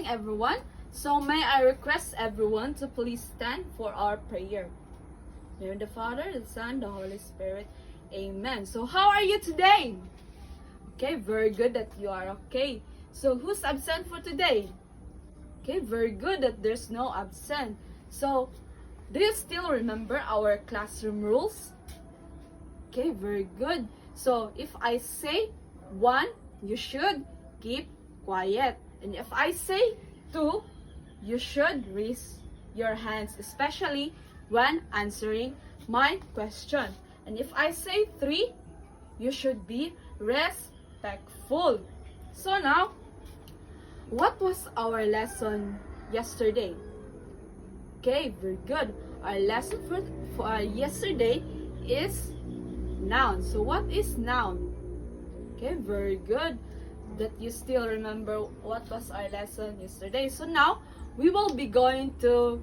everyone. So may I request everyone to please stand for our prayer. In the name of the Father, the Son, the Holy Spirit. Amen. So how are you today? Okay, very good that you are okay. So who's absent for today? Okay, very good that there's no absent. So do you still remember our classroom rules? Okay, very good. So if I say 1, you should keep quiet. And if I say 2, you should raise your hands, especially when answering my question. And if I say 3, you should be respectful. So now, what was our lesson yesterday? Okay, very good. Our lesson for yesterday is noun. So what is noun? Okay, very good that you still remember what was our lesson yesterday. So now we will be going to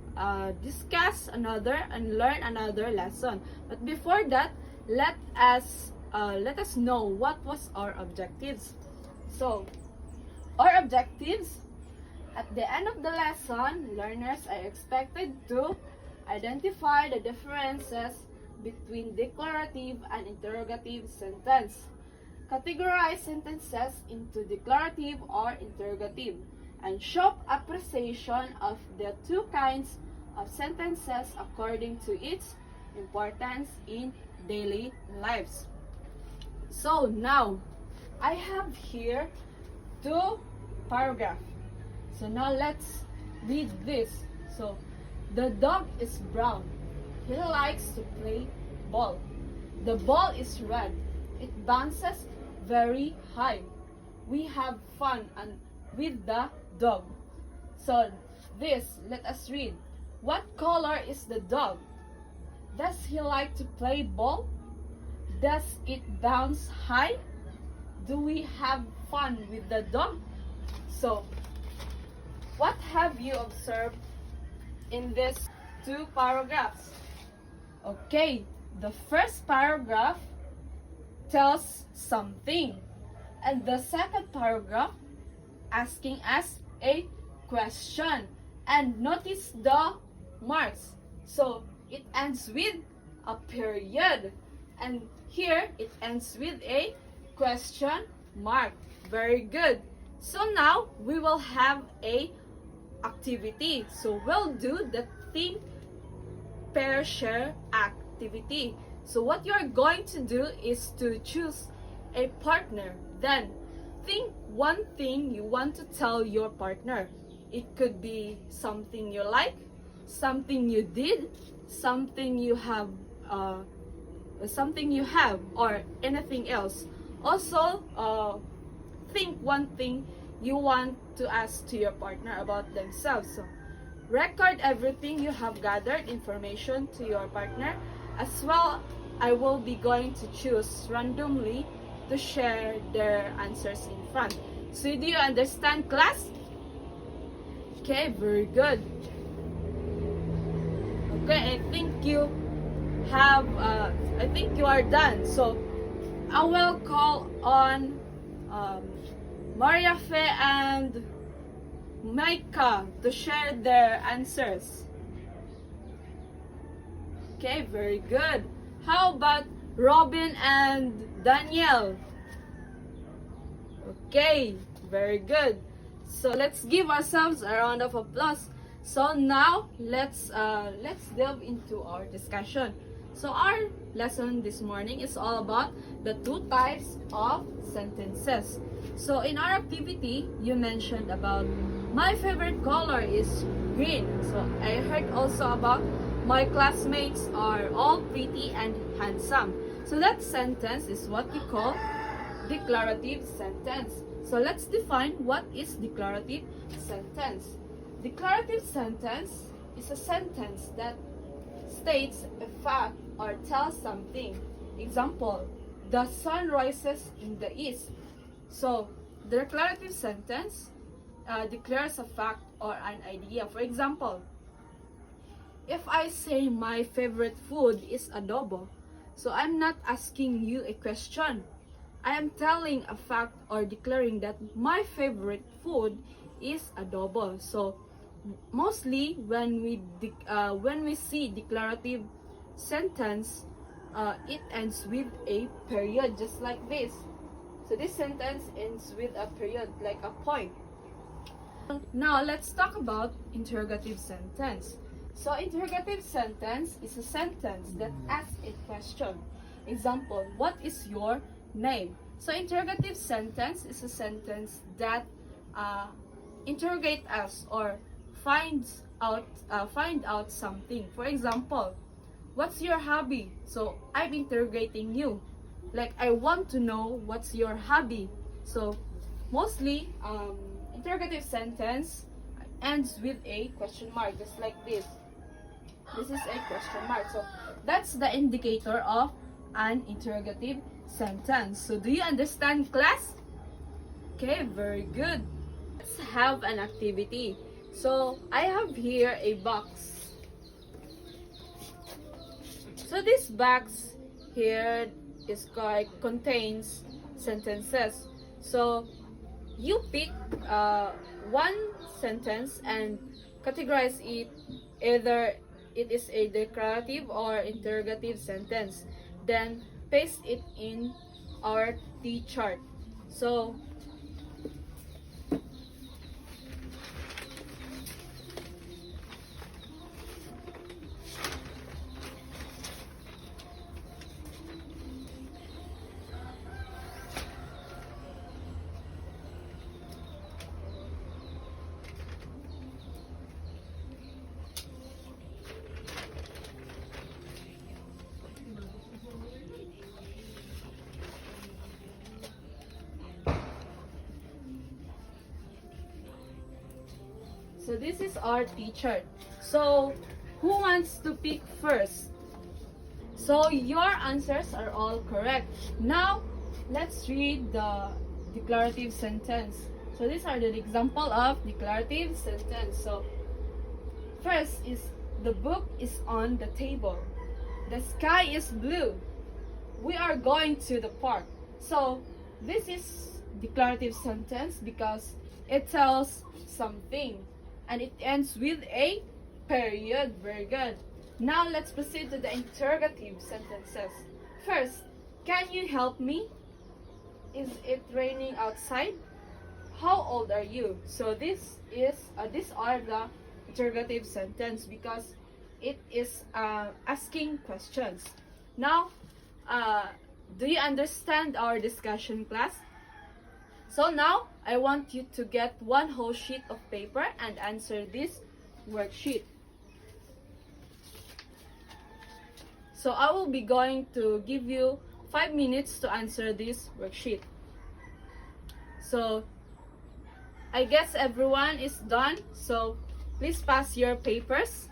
discuss another and learn another lesson. But before that, let us know what was our objectives. So our objectives, at the end of the lesson, learners are expected to identify the differences between declarative and interrogative sentence, categorize sentences into declarative or interrogative, and show appreciation of the two kinds of sentences according to its importance in daily lives. So now, I have here 2 paragraphs. So now let's read this. So, the dog is brown. He likes to play ball. The ball is red. It bounces very high. We have fun with the dog. So this, let us read. What color is the dog? Does he like to play ball? Does it bounce high? Do we have fun with the dog? So, what have you observed in these 2 paragraphs? Okay, the first paragraph tells something, and the second paragraph asking us a question. And notice the marks. So it ends with a period, and here it ends with a question mark. Very good. So now we will have a activity. So we'll do the think, pair, share activity. So what you're going to do is to choose a partner. Then think one thing you want to tell your partner. It could be something you like, something you did, something you have, or anything else. Also, think one thing you want to ask to your partner about themselves. So, record everything you have gathered information to your partner. As well, I will be going to choose randomly to share their answers in front. So do you understand, class? Okay, very good. Okay, I think you are done. So I will call on Maria Fe and Micah to share their answers. Okay, very good. How about Robin and Danielle? Okay, very good. So let's give ourselves a round of applause. So now let's delve into our discussion. So our lesson this morning is all about the 2 types of sentences. So in our activity, you mentioned about my favorite color is green. So I heard also about my classmates are all pretty and handsome. So that sentence is what we call declarative sentence. So let's define what is declarative sentence. Declarative sentence is a sentence that states a fact or tells something. Example, the sun rises in the east. So the declarative sentence declares a fact or an idea. For example, if I say my favorite food is adobo, so I'm not asking you a question. I am telling a fact or declaring that my favorite food is adobo. So mostly when we see declarative sentence, it ends with a period, just like this. So this sentence ends with a period, like a point. Now let's talk about interrogative sentence. So interrogative sentence is a sentence that asks a question. Example, what is your name? So interrogative sentence is a sentence that interrogate us or find out something. For example, what's your hobby? So I'm interrogating you. Like, I want to know what's your hobby. So mostly interrogative sentence ends with a question mark, just like this. This is a question mark. So that's the indicator of an interrogative sentence. So do you understand, class? Okay, very good. Let's have an activity. So I have here a box. So this box here contains sentences. So you pick one sentence and categorize it, either it is a declarative or interrogative sentence. Then paste it in our T chart. So So this is our T-chart. So who wants to pick first? So your answers are all correct. Now let's read the declarative sentence. So these are the example of declarative sentence. So first is, the book is on the table. The sky is blue. We are going to the park. So this is declarative sentence because it tells something and it ends with a period. Very good. Now let's proceed to the interrogative sentences. First, can you help me? Is it raining outside? How old are you? So these are the interrogative sentence because it is asking questions. Now, do you understand our discussion, class? So now, I want you to get one whole sheet of paper and answer this worksheet. So I will be going to give you 5 minutes to answer this worksheet. So I guess everyone is done. So please pass your papers.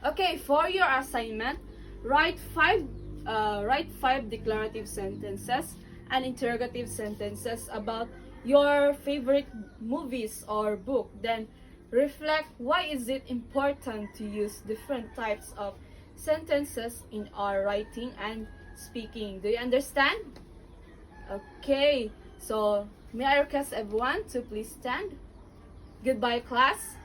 Okay, for your assignment, write five declarative sentences and interrogative sentences about your favorite movies or book. Then reflect, why is it important to use different types of sentences in our writing and speaking. Do you understand? Okay, so may I request everyone to please stand. Goodbye, class.